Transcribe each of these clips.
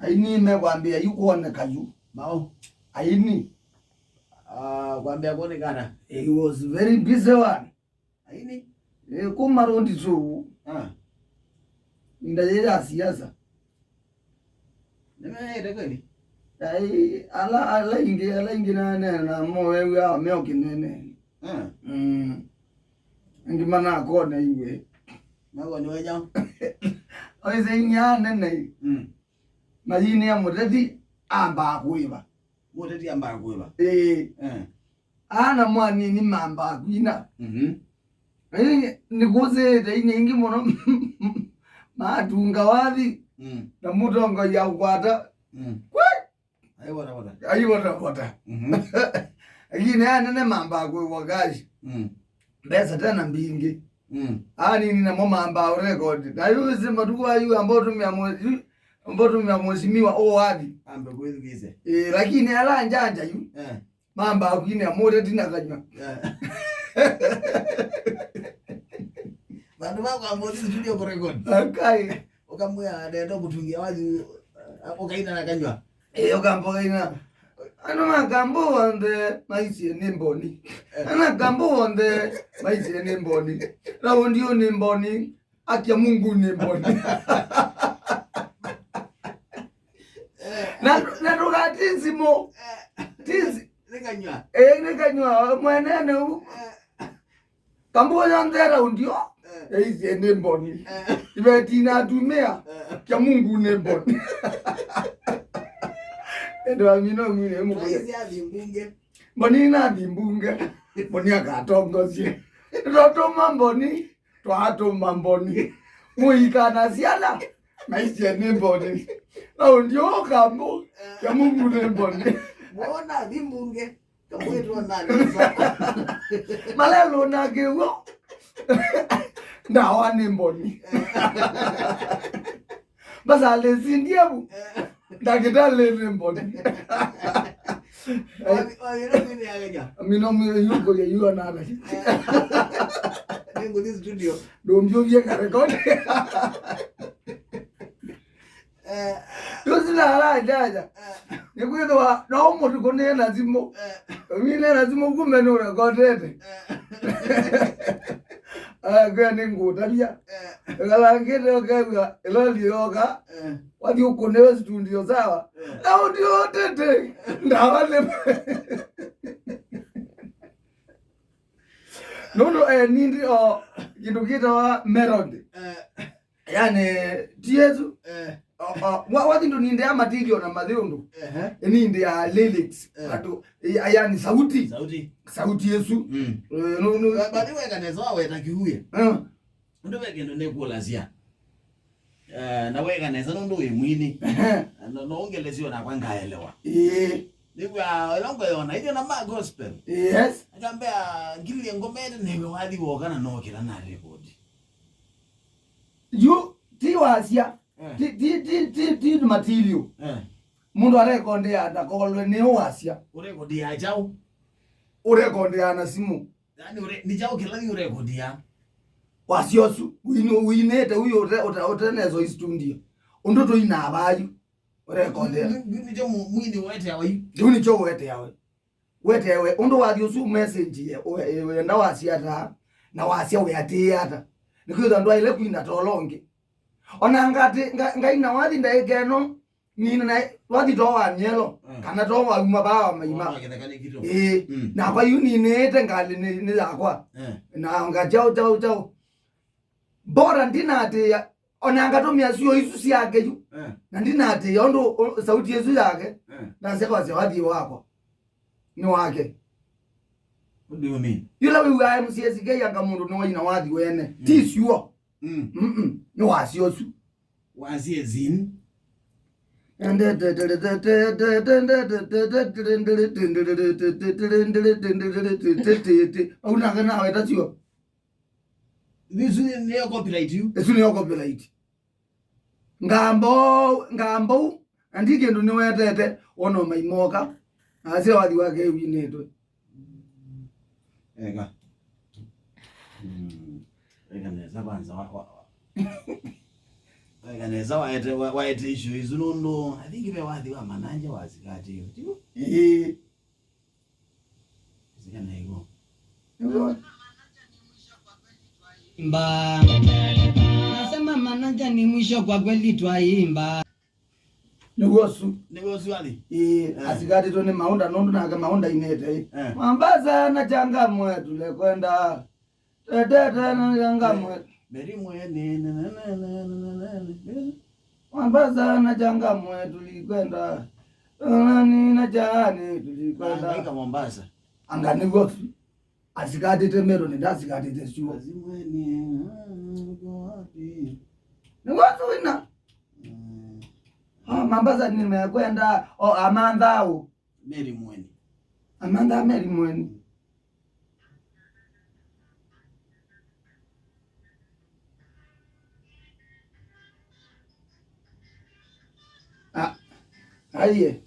Aini mekwambia yuko ona kayu. Mao. Aini. Kwambia kuonekana. He was very busy one. Aini. Kumarondi tu. Ndaje siasa. Nime kweli. Ala ingi na moyo ya meokinene. Ngimana kona iwe. Mago ni weja. Oise nyane nei. Majini ya muteti amba kuiba. Muteti amba kuiba. Ana mwani ni mamba kuina. Nikuze nyingi muno matunga wathi na mutongo ya ukwata. Aiwata. Lakini ana mamba kuiba gashi. Besa tena mbingi. Ani nina mamba record. Na yuzi matuku ayu ambao tumia mheshimiwa wathi. Ambe kuigize. Lakini ala njanja yu. Mamba akini amore tina kanywa. Bandu bako ambao studio kwa record. Akai. Okamwe ndio kutungia wazi okaina na kanywa. Okampo kaina. Ano magambo onde maisi nemboni. Ana gambo onde maisi nemboni. Rao ndio nemboni. Akia Mungu nemboni. Na rogatizi mo. Tizi. Nikanywa. Nikanywa mwenene u. Kambo yandera undio. Maisi nemboni. Ibetina tumea. Akia Mungu nemboni. Ndo amino mwine mu. Maisi adimbunge. Mboni na dimbunge. Mboni akatongozie. Roto mamboni. Twato mamboni. Muikana siala. Maisi nemboni. Au ndio kambo. Ya Mungu nemboni. Mbona dimbunge. Kamwetu nani sasa. Malelo na gewo. Ndawa nemboni. Basa lezindiabu. Ndakitale nemboni. Mino yuko ya yuwa nada. Nengo this studio. Domjo vye karekode. Yosi na ala jaja. Nikuito wa na omo tukone na zimo. Mine na zimo kumeno rekodete. Kwa nengo tabia. Kalangete okaiwa eloli yoka. Wadi ukonewe studio sawa. Au ndio tete. Ndawale. No nindi kitu kita wa melody. Yani tiezu. Wadi ndo nindi ya material na madhiondo. Nindi ya lyrics. Yani sauti. Sauti Yesu. Badi weka nezo awe takihuye. Ndo weke ndo nekulazia. Na weka neza ndo mwini. No ongelezio na kwanga elewa. Nikwa longo yona hiyo na ma gospel. Yes. Akambia ngili ngomere nebe wadi wokana no kila na record. You tiwasia. Ti material. Mundu arekonde ya ndakolwe ni wasia. Urekodi ya jao. Urekonde ya na simu. Yani ni jao kila ni urekodi ya. Wasiosu uinete uyo otenezo istudio. Undoto ina abayu. Urekonde. Ni jo mwini wete yawe. Ni jo wete yawe. Wete yawe undo wadiosu message ye na wasia ta na wasia we atiata. Nikuyo ndo ile kuina tolonge. Ona ngati ngaina wadi ndaegeno nina na wadi to wanyelo kana to wa mabawa maima. Na kwa yuni nete ngali ni zakwa. Na ngajao bora ndinate ona ngatomia sio isusi yake yu. Na ndinate yondo sauti Yesu yake. Na sema zawadi wako. Ni wake. What do you mean? Yule wewe MCS yanga mundu no ina wadi wene. Tisuo. Ni wasiosu. Wasie zin. Una kana weta sio. This is near copyright you. This is near copyright. Ngambo andike ndo ni wetete ono maimoka. Ase wadi wake winetwe. Ega. Ega neza kwanza Kaneza waete issue izunondo. I think ibe wathi wa mananja wazikati hiyo. Zikana hiyo. Imba. Nasema manager ni mwisho kwa kweli twaimba. Nigosu ali. Asikati tone maunda nondo na maunda inete. Mambaza na changamwe tulekwenda. Tete na changamwe. Beri mwene Mambaza na changamwe tulikwenda. Nani na jani tulikwenda. Anga Mombasa. Anga nigosu. Asikati temero ni dasikati tesuo. Azimweni go wapi? Nigosu ina. Mambaza nimekwenda amandhau. Meri mweni. Amanda Meri mweni. Aiye.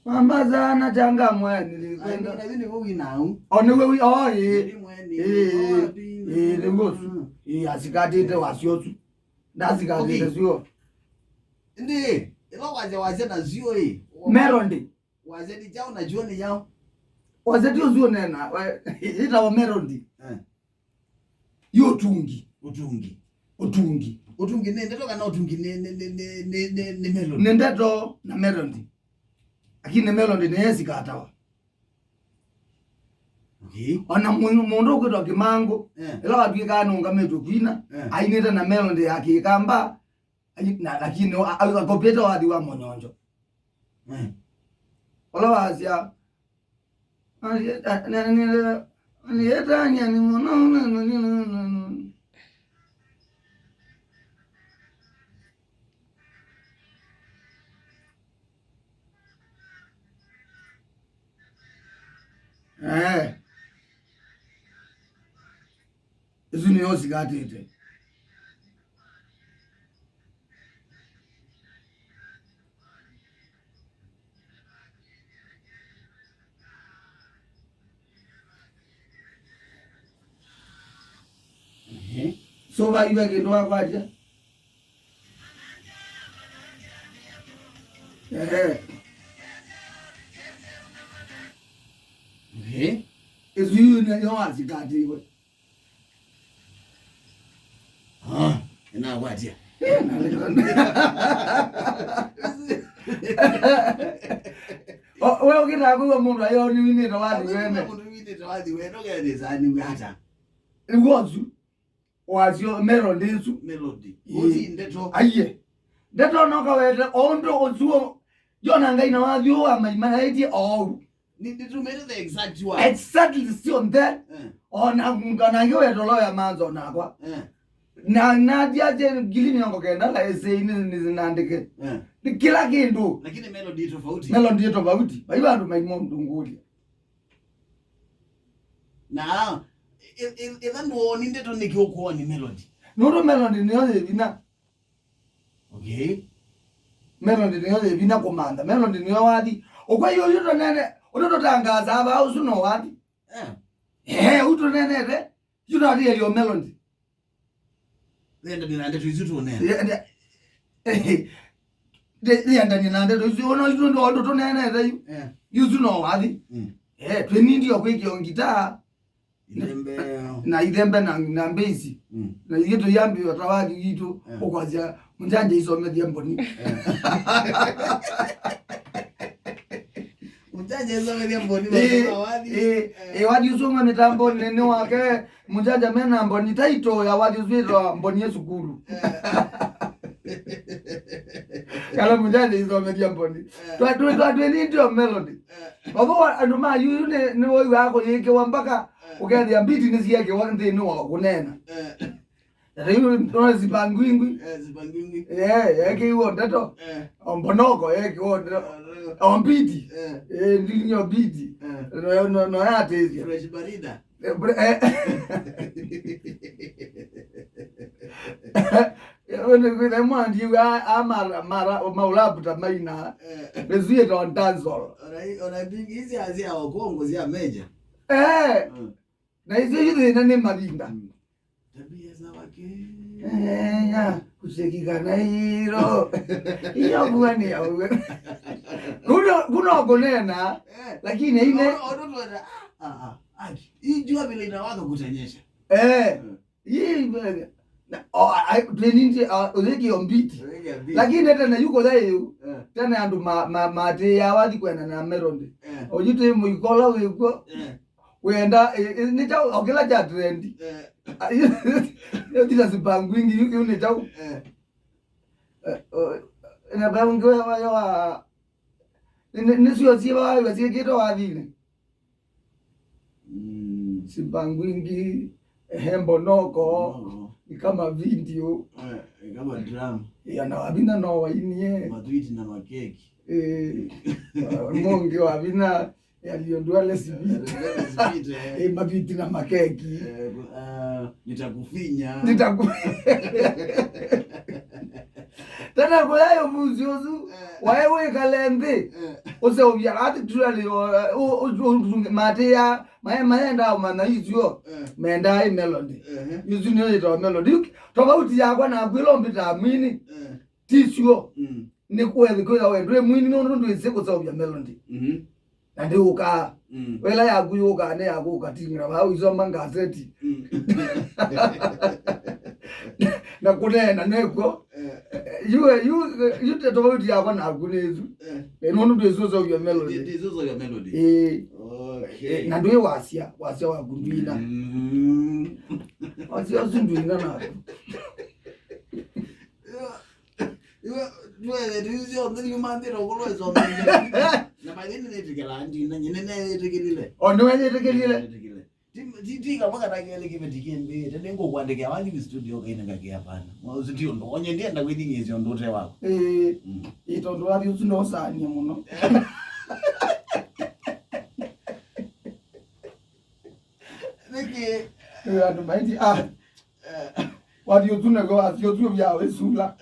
Mambaza na changamwe nilikwenda. Lakini wewe inao. Niwe Meri mweni. Nigosu. Asikati te wasiosu. Dasikati tesuo. Ndi, ilo waze na zio hii. Merondi. Waze ni jao na jioni yao. Waze dio zio nena. Ita wa merondi. Yo utungi. Utungi ndeto kana utungi ne melody. Ndeto na merondi. Lakini merondi ni yesi katawa. Okay. Ona mundu kwitwa Kimango. Ilo watu kanunga metu kwina. Aineta na merondi yake kamba. Lakini akopeta wadi wa monyonjo. Ola wazia. Alieta ni mwana. Izuni yosi gatete. So va iba ke doa kwaje. Izuni yo asikati iwe. Ina watia. Wewe ukitaka kuwa mundu ayo ni wini tawadi wene. Mundu wini tawadi wene ogende zani hata. Ngozu. Wazio melody. Uzi ndeto. Aiye. Ndeto noka wete ondo ozuo yona ngai na wazio ama eti Ni determine the exact one. Exactly still there. Ona ngana yo dolo ya manzo nakwa. Na diaje gilini yango kenda la ese ini zinandike. Kila kindu. Lakini melody tofauti. Melody tofauti. Baiba bantu maimo mdunguli. Na even woni ndeto nikiokuwa ni melody. Nuru melody ni yote vina. Okay. Melody ni yote vina komanda. Melody ni wadi. Okwa yo yuto nene uto tangaza aba au suno wadi. Uto nene re. Yuto adi yo melody. Nenda dinande tuizuto nene. Nenda dinande tuizuto ono yuto ndo to nene re. Yuto no wadi. Tweni ndio kwiki ongita. Na idembe na mbezi. Na yitu yambi watawadi yitu okwazia Mujanja isome diamboni. Mujanja isome diamboni wadi. Wadi usoma mitambo nene wake Mujanja mena mboni taito ya wadi uswito mboni yesukulu. Kala Mujanja isome diamboni. Tweni ndio melody. Wapo anduma yune ni woi wako yeke wambaka ukathi ambiti nisiake wante no kunena. Riyo ndo zibangwingwi. Zibangwingwi. Yake hiyo ndato. Ombonoko yake hiyo ombiti. Ndinyo biti. No yate hizo. Fresh barida. One kwenda mwandi mara maulaputa maina. Bezuye to danzo. Ona bingi hizi azia wakongo zia meja. Na hizo hizo nani mavinda. Tabia za wake ya kusekikana hilo iyo bwani ya kuna ogonena lakini ine hii jua vile inawaka kutanyesha hii tueninje uzeki ombiti lakini tena yuko dhayo tena andu mate ya wathi kwena na meronde ojite muikola wiko wenda ni chao okela cha trend yo tira sipangu ingi yuko ni chao na bangu wa ni sio siba wa sikito wathi sipangu ingi hembo noko ni kama video kama drum yana wabina no wainie matwiti na makeki monge wabina yaliondwa lesibiti mabiti na makeki nitakufinya tena kwa hiyo muziozu waewe kalembe ose ubyarati tulali matia maenda mana izyo menda melody yuzinyo ito melody tofauti yakwa na kwilombi ta mwini tisyo ni kweli kwa wewe mwini nondo ndise kusabya melody na ndiuka wela yakuyuka ne yakuka tingira ba izo mangazeti na kunena neko you tofauti yakwa na kunezu nondo ndise kusabya melody ndizo zo ya melody okay na ndiwe wasia wa gumbina wasia zindwina na Wewe ndizo ndio mandiro kulozo na madini netikela ndina nyine netikilile ono netikilile titika mwakatagele kimetikembe tenengo kuandika wangi studio kaina ngake hapana mwauzitio ndonye ndienda kwidingezi ndote wako ito ndo wali usuno sanya muno niki ando baiti wadi utuna go asio tu byawe sula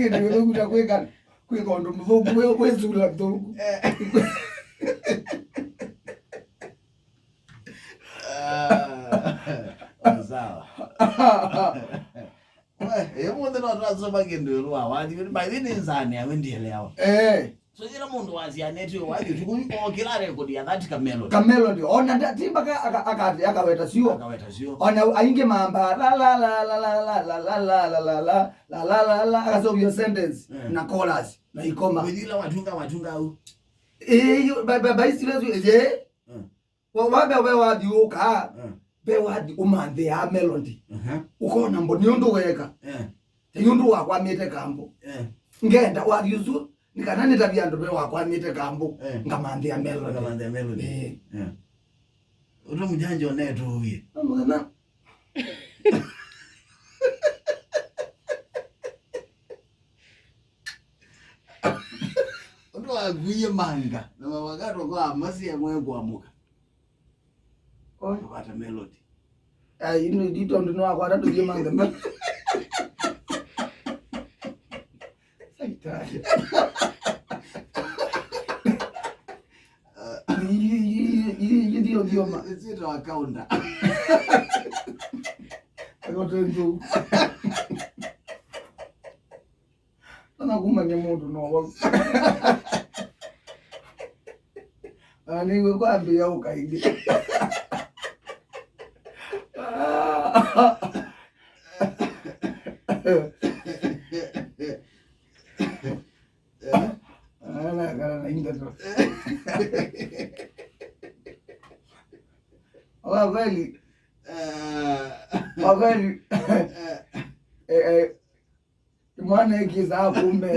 ndio kuja kweka ndo mvugo wewe sula ndogo sawa hebu ndio tunasoma kendo wadi badini nzani awendielewa so jira mundu wazianeti wadi tukuko kila record ya that melody ona ndatimba akaweta sio ona ainge mamba la la la la la la la la la la la la la la la akazo your sentence na chorus na ikoma wejila watunga au baba isilezo je wabe wadi uka be wadi umande ya melody ukona mboni yondo weka yondo wakwa mete kambo ngenda wadi yuzu nikanani tabia ndo wakwa mete kambo ngamande ya melody uto mujanja oneto uye amana uto aguye manga na mavacado kwa masi ya mwe kuamuka wata melody ino dito ndo wakwa ndo ye manga saitari Idioma. It's our counter. I got to do. Ana kumanya mundu no. Ani we kwambia ukaide. Ana kana inda to. Waweli mwana ikiza kumbe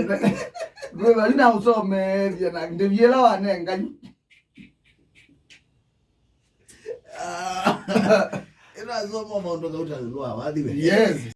wewe lina usome vya na ndivyela wanenga ina zomo mondo kauta lwa wadi yes